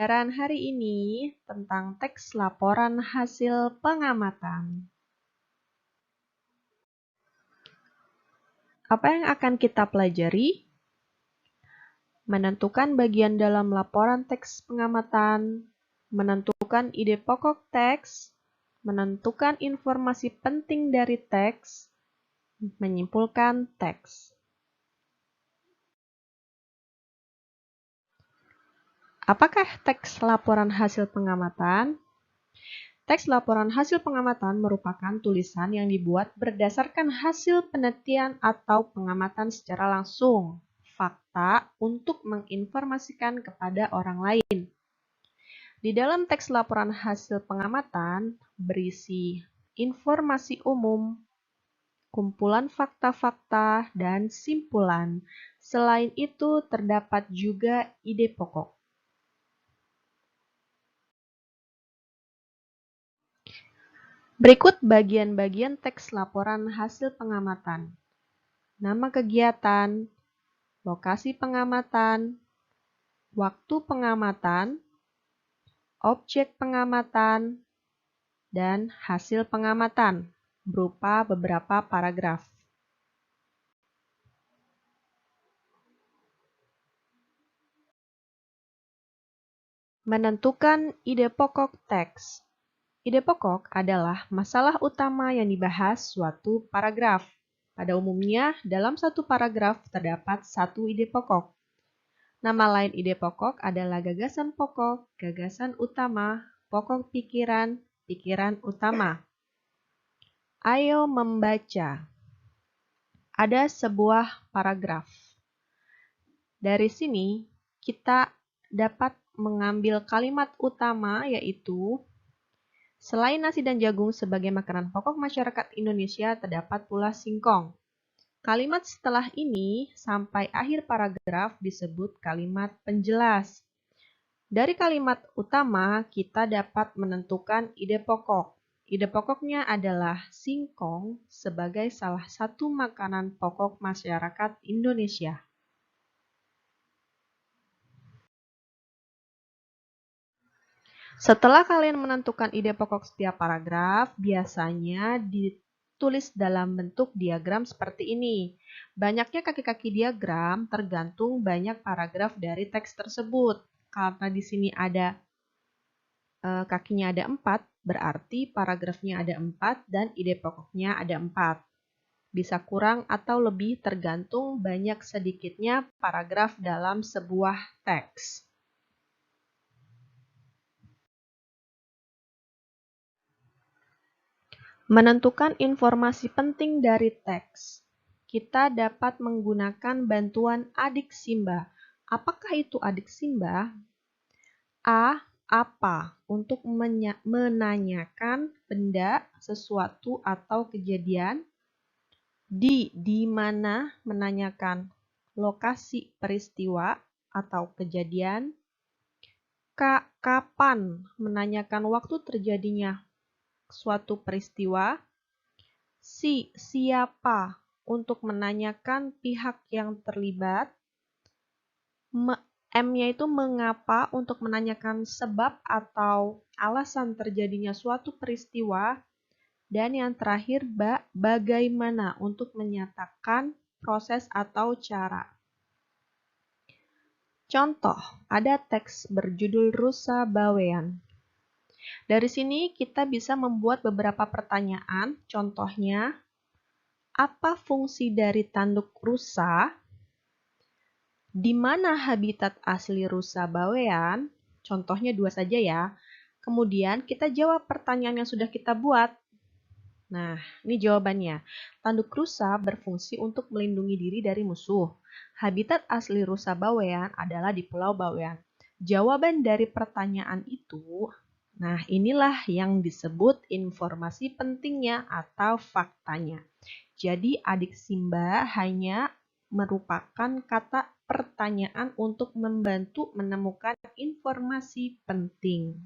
pembelajaran hari ini tentang teks laporan hasil pengamatan. Apa yang akan kita pelajari? Menentukan bagian dalam laporan teks pengamatan, menentukan ide pokok teks, menentukan informasi penting dari teks, menyimpulkan teks. Apakah teks laporan hasil pengamatan? Teks laporan hasil pengamatan merupakan tulisan yang dibuat berdasarkan hasil penelitian atau pengamatan secara langsung, fakta untuk menginformasikan kepada orang lain. Di dalam teks laporan hasil pengamatan berisi informasi umum, kumpulan fakta-fakta, dan simpulan. Selain itu, terdapat juga ide pokok. Berikut bagian-bagian teks laporan hasil pengamatan. Nama kegiatan, lokasi pengamatan, waktu pengamatan, objek pengamatan, dan hasil pengamatan berupa beberapa paragraf. Menentukan ide pokok teks. Ide pokok adalah masalah utama yang dibahas suatu paragraf. Pada umumnya, dalam satu paragraf terdapat satu ide pokok. Nama lain ide pokok adalah gagasan pokok, gagasan utama, pokok pikiran, pikiran utama. Ayo membaca. Ada sebuah paragraf. Dari sini, kita dapat mengambil kalimat utama yaitu selain nasi dan jagung sebagai makanan pokok masyarakat Indonesia, terdapat pula singkong. Kalimat setelah ini sampai akhir paragraf disebut kalimat penjelas. Dari kalimat utama, kita dapat menentukan ide pokok. Ide pokoknya adalah singkong sebagai salah satu makanan pokok masyarakat Indonesia. Setelah kalian menentukan ide pokok setiap paragraf, biasanya ditulis dalam bentuk diagram seperti ini. Banyaknya kaki-kaki diagram tergantung banyak paragraf dari teks tersebut. Karena di sini ada kakinya ada 4, berarti paragrafnya ada 4 dan ide pokoknya ada 4. Bisa kurang atau lebih tergantung banyak sedikitnya paragraf dalam sebuah teks. Menentukan informasi penting dari teks. Kita dapat menggunakan bantuan adik Simba. Apakah itu adik Simba? A. Apa? Untuk menanyakan benda, sesuatu, atau kejadian. Di mana? Menanyakan lokasi peristiwa atau kejadian. Kapan? Menanyakan waktu terjadinya suatu peristiwa. Siapa? Untuk menanyakan pihak yang terlibat. M-nya itu mengapa, untuk menanyakan sebab atau alasan terjadinya suatu peristiwa. Dan yang terakhir, bagaimana, untuk menyatakan proses atau cara. Contoh, ada teks berjudul Rusa Bawean. Dari sini kita bisa membuat beberapa pertanyaan. Contohnya, apa fungsi dari tanduk rusa? Di mana habitat asli rusa bawean? Contohnya 2 saja ya. Kemudian kita jawab pertanyaan yang sudah kita buat. Nah, ini jawabannya. Tanduk rusa berfungsi untuk melindungi diri dari musuh. Habitat asli rusa bawean adalah di Pulau Bawean. Jawaban dari pertanyaan itu, nah inilah yang disebut informasi pentingnya atau faktanya. Jadi adik Simba hanya merupakan kata pertanyaan untuk membantu menemukan informasi penting.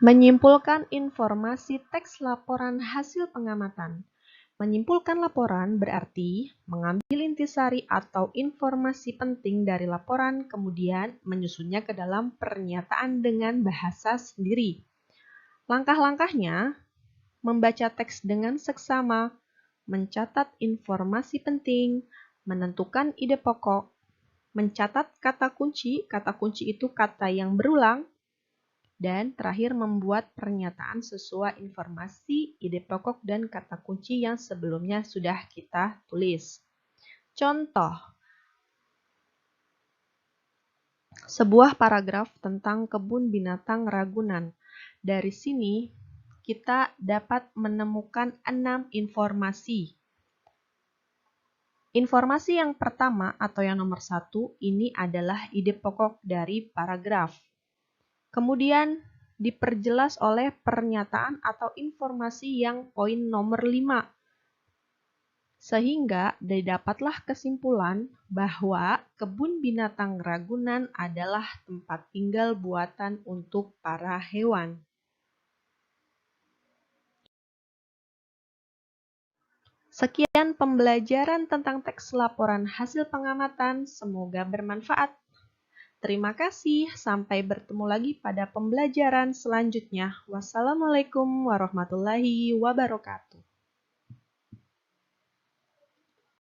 Menyimpulkan informasi teks laporan hasil pengamatan. Menyimpulkan laporan berarti mengambil intisari atau informasi penting dari laporan, kemudian menyusunnya ke dalam pernyataan dengan bahasa sendiri. Langkah-langkahnya: membaca teks dengan seksama, mencatat informasi penting, menentukan ide pokok, mencatat kata kunci itu kata yang berulang, dan terakhir membuat pernyataan sesuai informasi, ide pokok, dan kata kunci yang sebelumnya sudah kita tulis. Contoh, sebuah paragraf tentang kebun binatang Ragunan. Dari sini, kita dapat menemukan 6 informasi. Informasi yang pertama atau yang nomor 1 ini adalah ide pokok dari paragraf. Kemudian diperjelas oleh pernyataan atau informasi yang poin nomor 5. Sehingga didapatlah kesimpulan bahwa kebun binatang Ragunan adalah tempat tinggal buatan untuk para hewan. Sekian pembelajaran tentang teks laporan hasil pengamatan, semoga bermanfaat. Terima kasih, sampai bertemu lagi pada pembelajaran selanjutnya. Wassalamualaikum warahmatullahi wabarakatuh.